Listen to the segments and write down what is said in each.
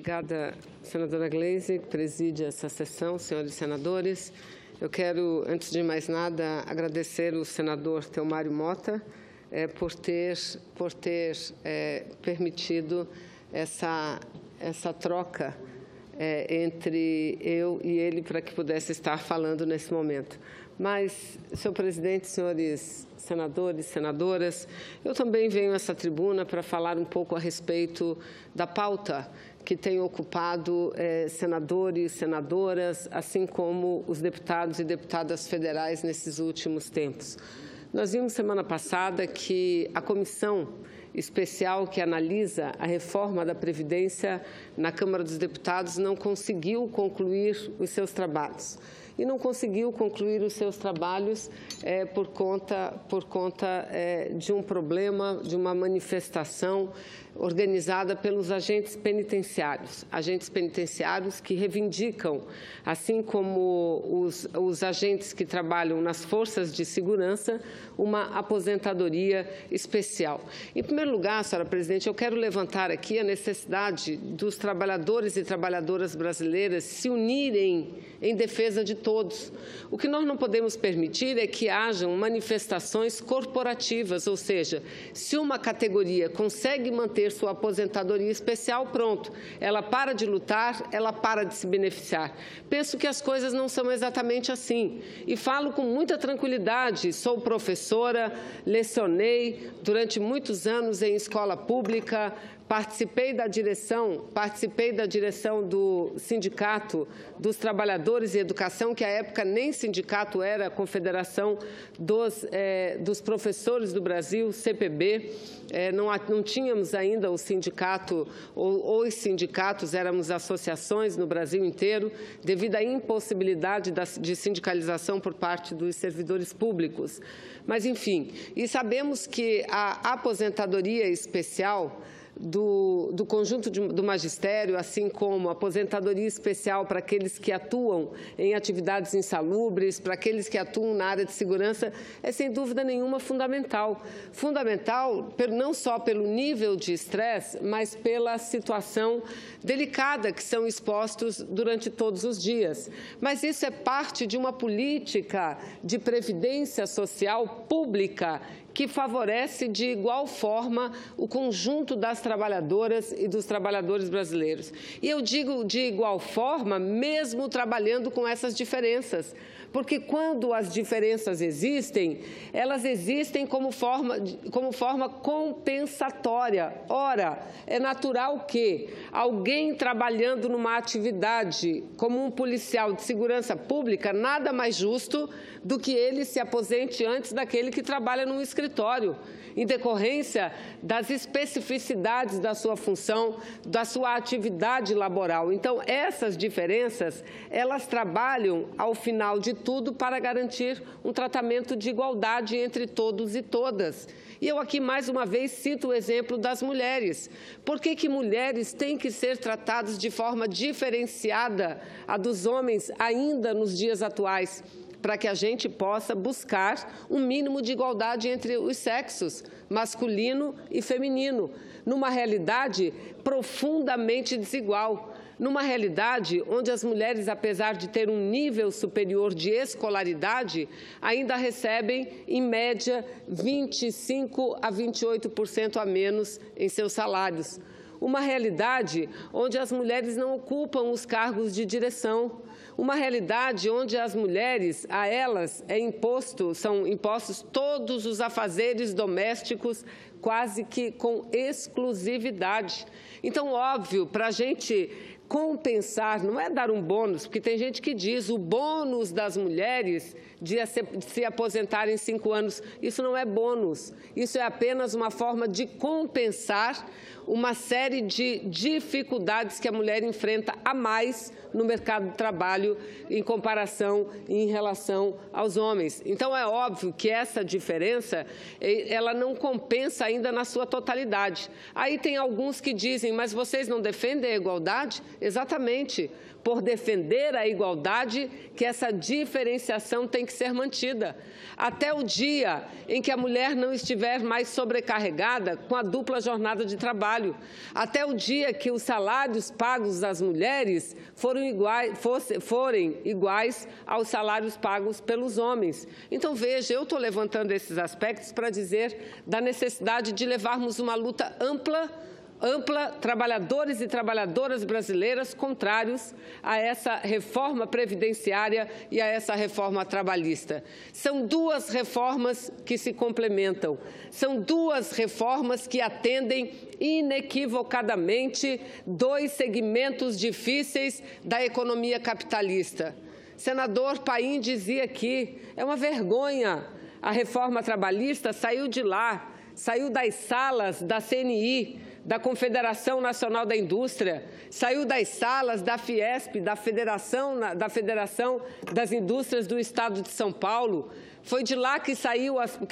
Obrigada, senadora Gleisi, que preside essa sessão, senhores senadores. Eu quero, antes de mais nada, agradecer o senador Theomário Mota por ter permitido essa troca entre eu e ele para que pudesse estar falando nesse momento. Mas, senhor presidente, senhores senadores, senadoras, eu também venho a essa tribuna para falar um pouco a respeito da pauta que tem ocupado senadores, senadoras, assim como os deputados e deputadas federais nesses últimos tempos. Nós vimos semana passada que a comissão especial que analisa a reforma da Previdência na Câmara dos Deputados não conseguiu concluir os seus trabalhos. E não conseguiu concluir os seus trabalhos por conta de um problema, de uma manifestação organizada pelos agentes penitenciários que reivindicam, assim como os agentes que trabalham nas forças de segurança, uma aposentadoria especial. Em primeiro lugar, senhora presidente, eu quero levantar aqui a necessidade dos trabalhadores e trabalhadoras brasileiras se unirem em defesa de todos. O que nós não podemos permitir é que hajam manifestações corporativas, ou seja, se uma categoria consegue manter sua aposentadoria especial, pronto, ela para de lutar, ela para de se beneficiar. Penso que as coisas não são exatamente assim e falo com muita tranquilidade. Sou professora, lecionei durante muitos anos em escola pública, participei da direção do Sindicato dos Trabalhadores em Educação, que à época nem sindicato era, a Confederação dos Professores do Brasil, CPB. Não tínhamos ainda o sindicato, ou os sindicatos, éramos associações no Brasil inteiro, devido à impossibilidade de sindicalização por parte dos servidores públicos. Mas, enfim, e sabemos que a aposentadoria especial do conjunto do magistério, assim como a aposentadoria especial para aqueles que atuam em atividades insalubres, para aqueles que atuam na área de segurança, é sem dúvida nenhuma fundamental. Fundamental não só pelo nível de estresse, mas pela situação delicada que são expostos durante todos os dias. Mas isso é parte de uma política de previdência social pública que favorece de igual forma o conjunto das trabalhadoras e dos trabalhadores brasileiros. E eu digo de igual forma, mesmo trabalhando com essas diferenças, porque quando as diferenças existem, elas existem como forma compensatória. Ora, é natural que alguém trabalhando numa atividade como um policial de segurança pública, nada mais justo do que ele se aposente antes daquele que trabalha num escritório, em decorrência das especificidades da sua função, da sua atividade laboral. Então, essas diferenças, elas trabalham, ao final de tudo, para garantir um tratamento de igualdade entre todos e todas. E eu aqui, mais uma vez, cito o exemplo das mulheres. Por que mulheres têm que ser tratadas de forma diferenciada a dos homens ainda nos dias atuais? Para que a gente possa buscar um mínimo de igualdade entre os sexos, masculino e feminino, numa realidade profundamente desigual, numa realidade onde as mulheres, apesar de ter um nível superior de escolaridade, ainda recebem, em média, 25% a 28% a menos em seus salários. Uma realidade onde as mulheres não ocupam os cargos de direção. Uma realidade onde as mulheres, a elas são impostos todos os afazeres domésticos, quase que com exclusividade. Então, óbvio, para a gente compensar, não é dar um bônus, porque tem gente que diz o bônus das mulheres de se aposentar em 5 anos. Isso não é bônus, isso é apenas uma forma de compensar uma série de dificuldades que a mulher enfrenta a mais no mercado de trabalho em comparação e em relação aos homens. Então, é óbvio que essa diferença ela não compensa ainda na sua totalidade. Aí tem alguns que dizem, mas vocês não defendem a igualdade? Exatamente, por defender a igualdade, que essa diferenciação tem que ser mantida. Até o dia em que a mulher não estiver mais sobrecarregada com a dupla jornada de trabalho. Até o dia que os salários pagos às mulheres forem iguais aos salários pagos pelos homens. Então, veja, eu estou levantando esses aspectos para dizer da necessidade de levarmos uma luta ampla, trabalhadores e trabalhadoras brasileiras contrários a essa reforma previdenciária e a essa reforma trabalhista. São duas reformas que se complementam, são duas reformas que atendem inequivocadamente dois segmentos difíceis da economia capitalista. Senador Paim dizia aqui, é uma vergonha, a reforma trabalhista saiu de lá, saiu das salas da CNI, da Confederação Nacional da Indústria, saiu das salas da Fiesp, da Federação das Indústrias do Estado de São Paulo. Foi de lá que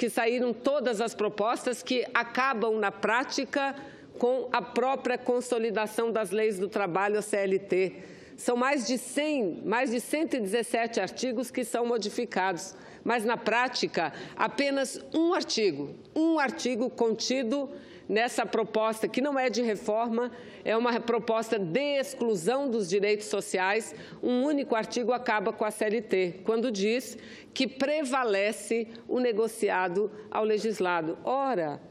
saíram todas as propostas que acabam, na prática, com a própria consolidação das leis do trabalho, a CLT. São mais de 117 artigos que são modificados, mas, na prática, apenas um artigo contido nessa proposta, que não é de reforma, é uma proposta de exclusão dos direitos sociais. Um único artigo acaba com a CLT, quando diz que prevalece o negociado ao legislado. Ora,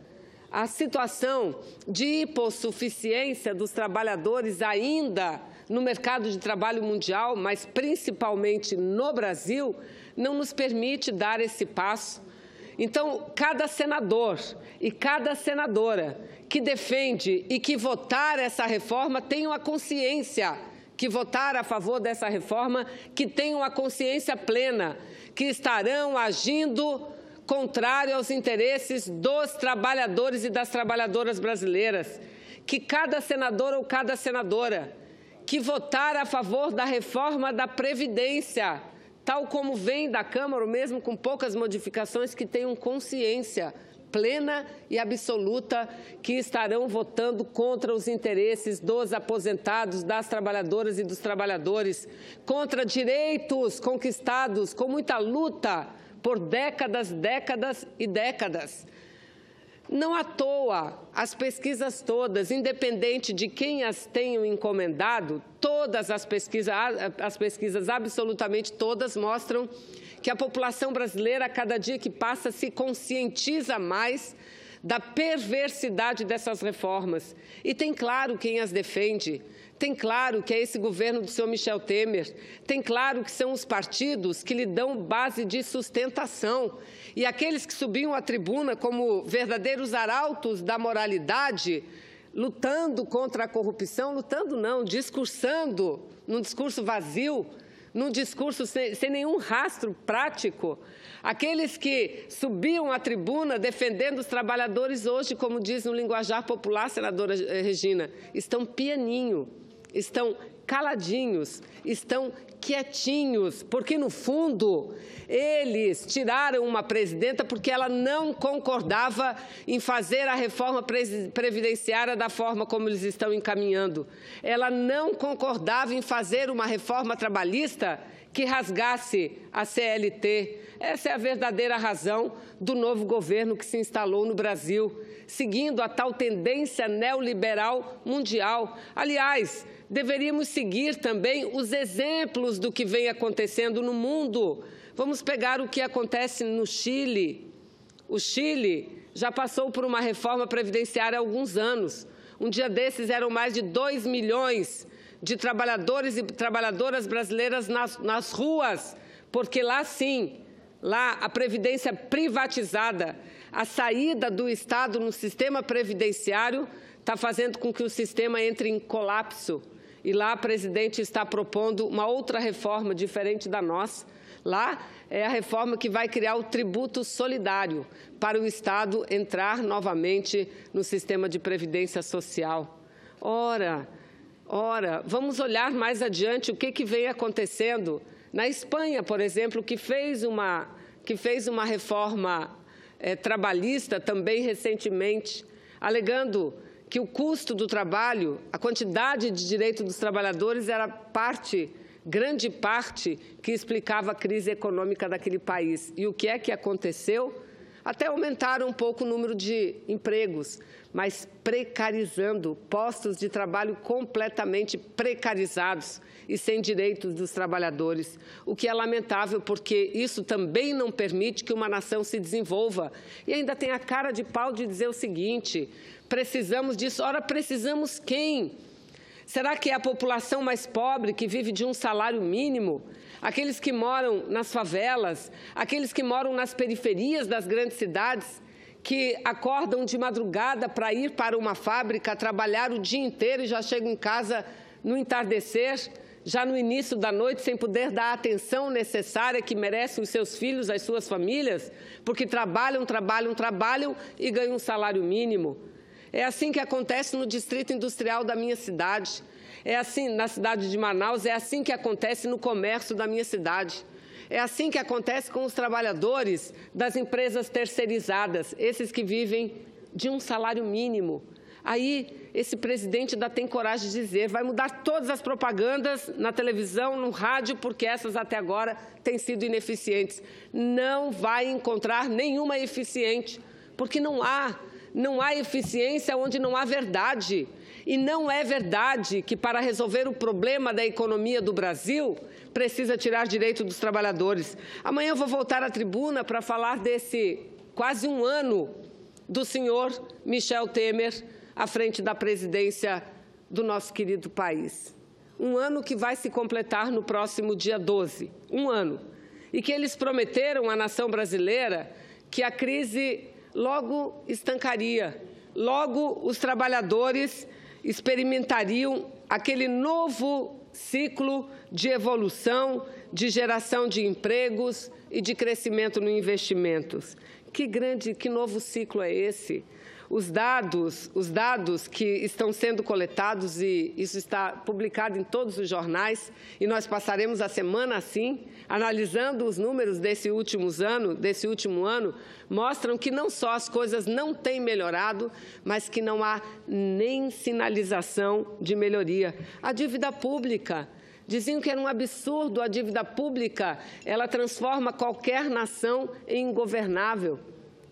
a situação de hipossuficiência dos trabalhadores ainda no mercado de trabalho mundial, mas principalmente no Brasil, não nos permite dar esse passo. Então, cada senador e cada senadora que defende e que votar essa reforma tenham a consciência, que votar a favor dessa reforma, que tenham a consciência plena, que estarão agindo contrário aos interesses dos trabalhadores e das trabalhadoras brasileiras, que cada senador ou cada senadora que votar a favor da reforma da Previdência, tal como vem da Câmara, ou mesmo com poucas modificações, que tenham consciência plena e absoluta que estarão votando contra os interesses dos aposentados, das trabalhadoras e dos trabalhadores, contra direitos conquistados com muita luta por décadas e décadas. Não à toa, as pesquisas todas, independente de quem as tenham encomendado, todas as pesquisas, absolutamente todas, mostram que a população brasileira, a cada dia que passa, se conscientiza mais da perversidade dessas reformas. E tem claro quem as defende. Tem claro que é esse governo do senhor Michel Temer. Tem claro que são os partidos que lhe dão base de sustentação. E aqueles que subiam à tribuna como verdadeiros arautos da moralidade, lutando contra a corrupção, lutando não, discursando, num discurso vazio, num discurso sem nenhum rastro prático. Aqueles que subiam à tribuna defendendo os trabalhadores hoje, como diz no linguajar popular, senadora Regina, estão pianinho, estão caladinhos, estão quietinhos, porque, no fundo, eles tiraram uma presidenta porque ela não concordava em fazer a reforma previdenciária da forma como eles estão encaminhando. Ela não concordava em fazer uma reforma trabalhista que rasgasse a CLT. Essa é a verdadeira razão do novo governo que se instalou no Brasil, seguindo a tal tendência neoliberal mundial. Aliás, deveríamos seguir também os exemplos do que vem acontecendo no mundo. Vamos pegar o que acontece no Chile. O Chile já passou por uma reforma previdenciária há alguns anos. Um dia desses eram mais de 2 milhões de trabalhadores e trabalhadoras brasileiras nas ruas, porque lá sim, lá a previdência privatizada, a saída do Estado no sistema previdenciário está fazendo com que o sistema entre em colapso. E lá a presidente está propondo uma outra reforma diferente da nossa. Lá é a reforma que vai criar o tributo solidário para o Estado entrar novamente no sistema de previdência social. Ora, vamos olhar mais adiante o que vem acontecendo na Espanha, por exemplo, que fez uma reforma trabalhista também recentemente, alegando que o custo do trabalho, a quantidade de direito dos trabalhadores era grande parte que explicava a crise econômica daquele país. E o que é que aconteceu? Até aumentaram um pouco o número de empregos, mas precarizando postos de trabalho completamente precarizados e sem direitos dos trabalhadores, o que é lamentável, porque isso também não permite que uma nação se desenvolva. E ainda tem a cara de pau de dizer o seguinte: precisamos disso. Ora, precisamos quem? Será que é a população mais pobre que vive de um salário mínimo? Aqueles que moram nas favelas, aqueles que moram nas periferias das grandes cidades, que acordam de madrugada para ir para uma fábrica, trabalhar o dia inteiro e já chegam em casa no entardecer, já no início da noite, sem poder dar a atenção necessária que merecem os seus filhos, as suas famílias, porque trabalham e ganham um salário mínimo. É assim que acontece no distrito industrial da minha cidade. É assim na cidade de Manaus, é assim que acontece no comércio da minha cidade. É assim que acontece com os trabalhadores das empresas terceirizadas, esses que vivem de um salário mínimo. Aí, esse presidente ainda tem coragem de dizer, vai mudar todas as propagandas na televisão, no rádio, porque essas até agora têm sido ineficientes. Não vai encontrar nenhuma eficiente, porque não há eficiência onde não há verdade. E não é verdade que, para resolver o problema da economia do Brasil, precisa tirar direito dos trabalhadores. Amanhã eu vou voltar à tribuna para falar desse quase um ano do senhor Michel Temer à frente da presidência do nosso querido país. Um ano que vai se completar no próximo dia 12. Um ano. E que eles prometeram à nação brasileira que a crise logo estancaria, logo os trabalhadores experimentariam aquele novo ciclo de evolução, de geração de empregos e de crescimento no investimentos. Que novo ciclo é esse? Os dados que estão sendo coletados, e isso está publicado em todos os jornais, e nós passaremos a semana assim, analisando os números desse último ano, mostram que não só as coisas não têm melhorado, mas que não há nem sinalização de melhoria. A dívida pública, diziam que era um absurdo a dívida pública, ela transforma qualquer nação em ingovernável,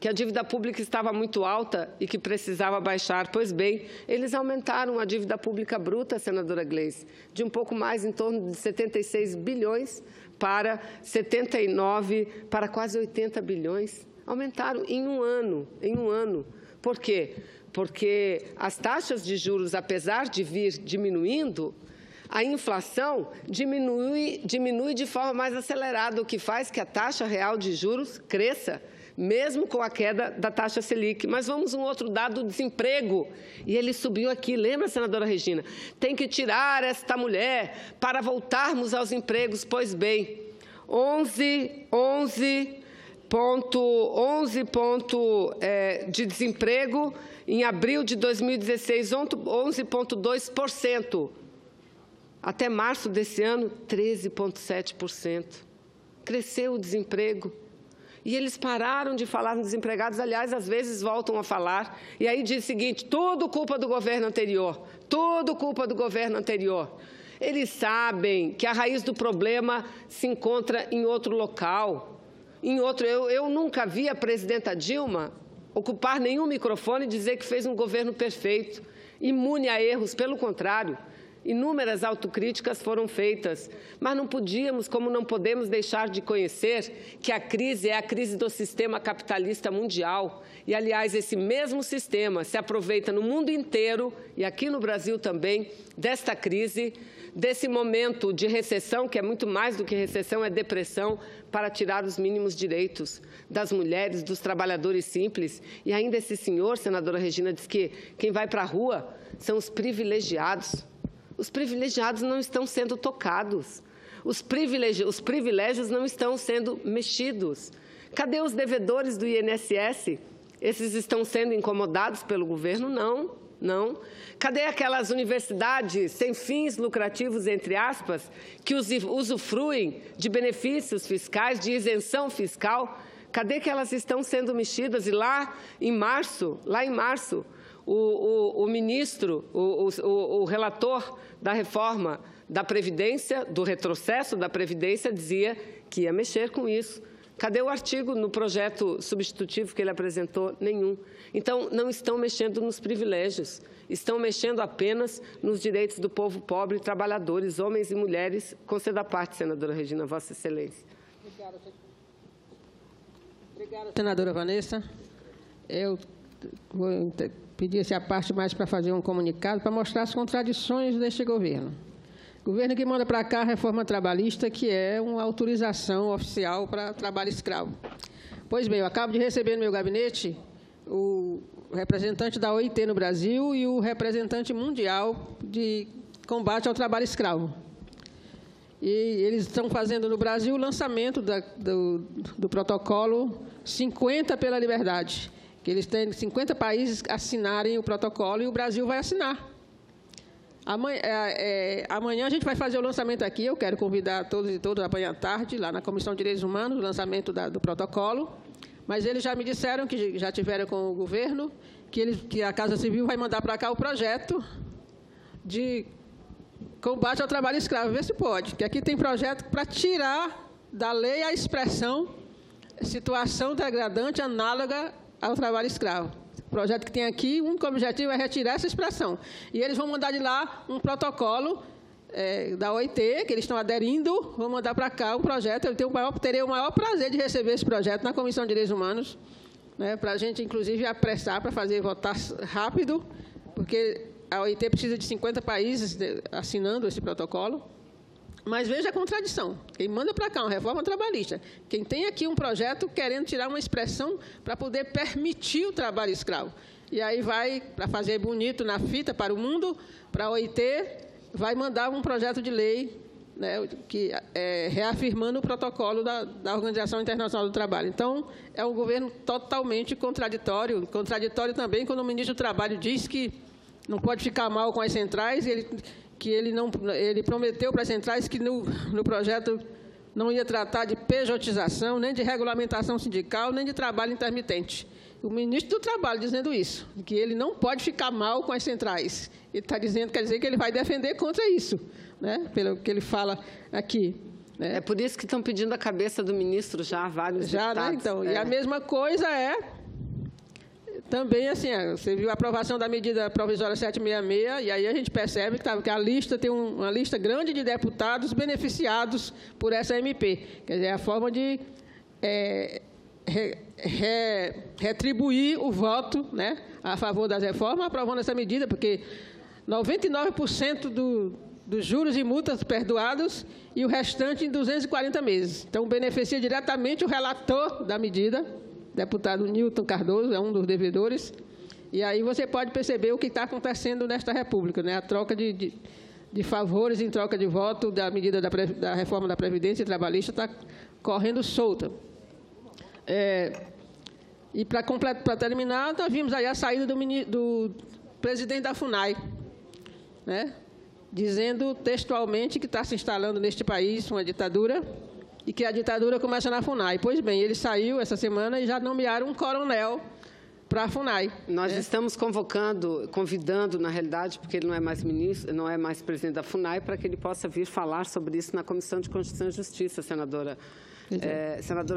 que a dívida pública estava muito alta e que precisava baixar. Pois bem, eles aumentaram a dívida pública bruta, senadora Gleice, de um pouco mais, em torno de 76 bilhões para para quase 80 bilhões. Aumentaram em um ano. Por quê? Porque as taxas de juros, apesar de vir diminuindo, a inflação diminui de forma mais acelerada, o que faz que a taxa real de juros cresça, mesmo com a queda da taxa Selic. Mas vamos um outro dado, o desemprego. E ele subiu aqui, lembra, senadora Regina? Tem que tirar esta mulher para voltarmos aos empregos. Pois bem, 11 ponto de desemprego em abril de 2016, 11,2%. Até março desse ano, 13,7%. Cresceu o desemprego. E eles pararam de falar nos desempregados, aliás, às vezes voltam a falar. E aí diz o seguinte, tudo culpa do governo anterior, tudo culpa do governo anterior. Eles sabem que a raiz do problema se encontra em outro local. Eu nunca vi a presidenta Dilma ocupar nenhum microfone e dizer que fez um governo perfeito, imune a erros, pelo contrário. Inúmeras autocríticas foram feitas, mas não podíamos, como não podemos deixar de conhecer que a crise é a crise do sistema capitalista mundial. E, aliás, esse mesmo sistema se aproveita no mundo inteiro, e aqui no Brasil também, desta crise, desse momento de recessão, que é muito mais do que recessão, é depressão, para tirar os mínimos direitos das mulheres, dos trabalhadores simples. E ainda esse senhor, senadora Regina, diz que quem vai para a rua são os privilegiados. Os privilegiados não estão sendo tocados. Os privilégios não estão sendo mexidos. Cadê os devedores do INSS? Esses estão sendo incomodados pelo governo? Não. Cadê aquelas universidades sem fins lucrativos, entre aspas, que usufruem de benefícios fiscais, de isenção fiscal? Cadê que elas estão sendo mexidas? E lá em março, o ministro, o relator da reforma da Previdência, do retrocesso da Previdência, dizia que ia mexer com isso. Cadê o artigo no projeto substitutivo que ele apresentou? Nenhum. Então, não estão mexendo nos privilégios, estão mexendo apenas nos direitos do povo pobre, trabalhadores, homens e mulheres. Conceda a parte, senadora Regina, Vossa Excelência. Obrigada, senadora Vanessa. Eu vou pedir essa parte mais para fazer um comunicado, para mostrar as contradições deste governo. Governo que manda para cá a reforma trabalhista, que é uma autorização oficial para trabalho escravo. Pois bem, eu acabo de receber no meu gabinete o representante da OIT no Brasil e o representante mundial de combate ao trabalho escravo. E eles estão fazendo no Brasil o lançamento do protocolo 50 pela liberdade, que eles têm 50 países assinarem o protocolo e o Brasil vai assinar. Amanhã a gente vai fazer o lançamento aqui, eu quero convidar todos e todas amanhã à tarde, lá na Comissão de Direitos Humanos, o lançamento do protocolo, mas eles já me disseram que já tiveram com o governo, que a Casa Civil vai mandar para cá o projeto de combate ao trabalho escravo, vê se pode, que aqui tem projeto para tirar da lei a expressão situação degradante análoga ao trabalho escravo. O projeto que tem aqui, o único objetivo é retirar essa expressão. E eles vão mandar de lá um protocolo da OIT, que eles estão aderindo, vão mandar para cá o projeto. Eu terei o maior prazer de receber esse projeto na Comissão de Direitos Humanos, né, para a gente, inclusive, apressar para fazer votar rápido, porque a OIT precisa de 50 países assinando esse protocolo. Mas veja a contradição. Quem manda para cá uma reforma trabalhista, quem tem aqui um projeto querendo tirar uma expressão para poder permitir o trabalho escravo. E aí vai, para fazer bonito na fita para o mundo, para a OIT, vai mandar um projeto de lei, né, reafirmando o protocolo da Organização Internacional do Trabalho. Então, é um governo totalmente contraditório. Contraditório também quando o ministro do Trabalho diz que não pode ficar mal com as centrais, ele prometeu para as centrais que no projeto não ia tratar de pejotização, nem de regulamentação sindical, nem de trabalho intermitente. O ministro do Trabalho dizendo isso, que ele não pode ficar mal com as centrais. Ele está dizendo, quer dizer que ele vai defender contra isso, né? Pelo que ele fala aqui. Né? É por isso que estão pedindo a cabeça do ministro já há vários deputados. Né? Então, e a mesma coisa também, assim, você viu a aprovação da medida provisória 766, e aí a gente percebe que a lista tem uma lista grande de deputados beneficiados por essa MP. Quer dizer, é a forma de retribuir o voto, né, a favor das reformas, aprovando essa medida, porque 99% dos juros e multas perdoados e o restante em 240 meses. Então, beneficia diretamente o relator da medida, deputado Nilton Cardoso, é um dos devedores, e aí você pode perceber o que está acontecendo nesta República, né? A troca de favores em troca de voto da medida da reforma da Previdência Trabalhista está correndo solta. E para terminar, nós vimos aí a saída do presidente da FUNAI, né? Dizendo textualmente que está se instalando neste país uma ditadura, e que a ditadura começa na FUNAI. Pois bem, ele saiu essa semana e já nomearam um coronel para a FUNAI. Nós estamos convidando, na realidade, porque ele não é mais ministro, não é mais presidente da FUNAI, para que ele possa vir falar sobre isso na Comissão de Constituição e Justiça, senadora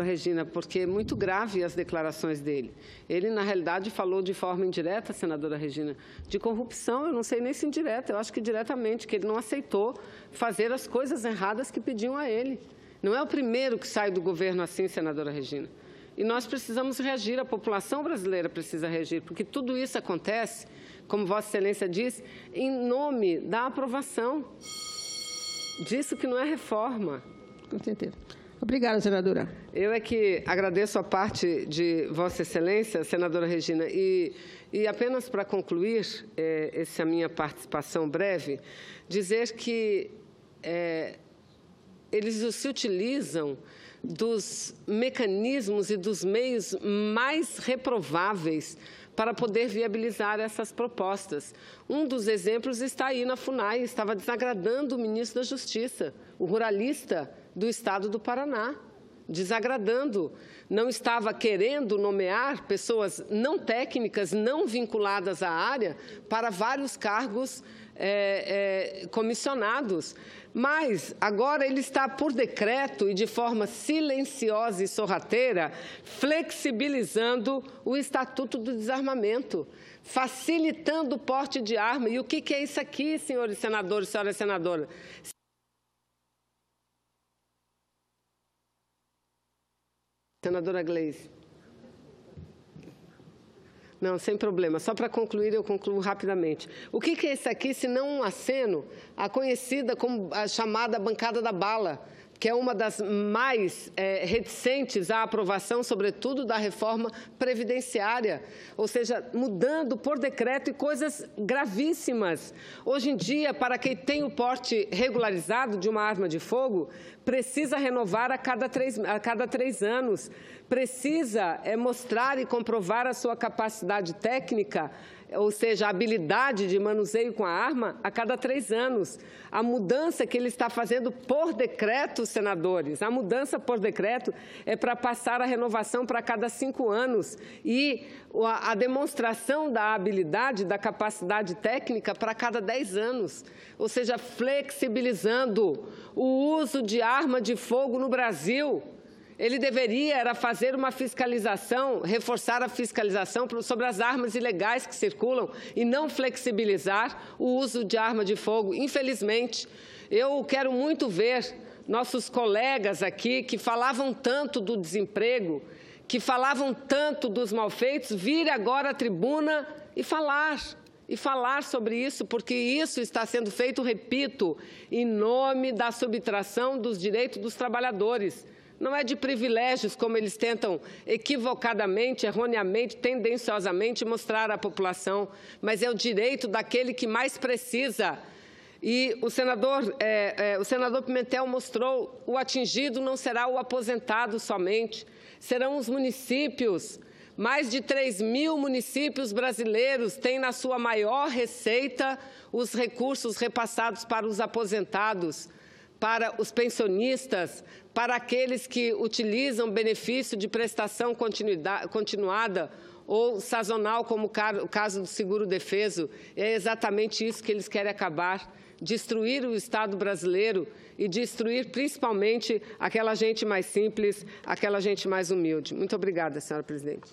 Regina, porque é muito grave as declarações dele. Ele, na realidade, falou de forma indireta, senadora Regina, de corrupção, eu não sei nem se indireta, eu acho que diretamente, que ele não aceitou fazer as coisas erradas que pediam a ele. Não é o primeiro que sai do governo assim, senadora Regina. E nós precisamos reagir, a população brasileira precisa reagir, porque tudo isso acontece, como Vossa Excelência diz, em nome da aprovação disso que não é reforma. Com certeza. Obrigada, senadora. Eu é que agradeço a parte de Vossa Excelência, senadora Regina, e apenas para concluir essa minha participação breve, dizer que eles se utilizam dos mecanismos e dos meios mais reprováveis para poder viabilizar essas propostas. Um dos exemplos está aí na FUNAI, estava desagradando o ministro da Justiça, o ruralista do Estado do Paraná. desagradando, não estava querendo nomear pessoas não técnicas, não vinculadas à área, para vários cargos comissionados. Mas agora ele está, por decreto e de forma silenciosa e sorrateira, flexibilizando o Estatuto do Desarmamento, facilitando o porte de arma. E o que é isso aqui, senhores senadores, senhoras senadoras? Senadora Gleisi. Não, sem problema. Só para concluir, eu concluo rapidamente. O que é isso aqui, se não um aceno à conhecida como a chamada bancada da bala, que é uma das mais reticentes à aprovação, sobretudo da reforma previdenciária, ou seja, mudando por decreto e coisas gravíssimas. Hoje em dia, para quem tem o porte regularizado de uma arma de fogo, precisa renovar a cada três anos, precisa mostrar e comprovar a sua capacidade técnica, ou seja, a habilidade de manuseio com a arma, a cada 3 anos. A mudança que ele está fazendo por decreto, senadores, a mudança por decreto é para passar a renovação para cada 5 anos e a demonstração da habilidade, da capacidade técnica para cada 10 anos. Ou seja, flexibilizando o uso de arma de fogo no Brasil. Ele deveria fazer uma fiscalização, reforçar a fiscalização sobre as armas ilegais que circulam e não flexibilizar o uso de arma de fogo. Infelizmente, eu quero muito ver nossos colegas aqui que falavam tanto do desemprego, que falavam tanto dos malfeitos, vir agora à tribuna e falar sobre isso, porque isso está sendo feito, repito, em nome da subtração dos direitos dos trabalhadores. Não é de privilégios, como eles tentam equivocadamente, erroneamente, tendenciosamente mostrar à população, mas é o direito daquele que mais precisa. E o senador Pimentel mostrou, o atingido não será o aposentado somente, serão os municípios. Mais de 3.000 municípios brasileiros têm na sua maior receita os recursos repassados para os aposentados, para os pensionistas, para aqueles que utilizam benefício de prestação continuada ou sazonal, como o caso do seguro-defeso. É exatamente isso que eles querem acabar, destruir o Estado brasileiro e destruir principalmente aquela gente mais simples, aquela gente mais humilde. Muito obrigada, senhora presidente.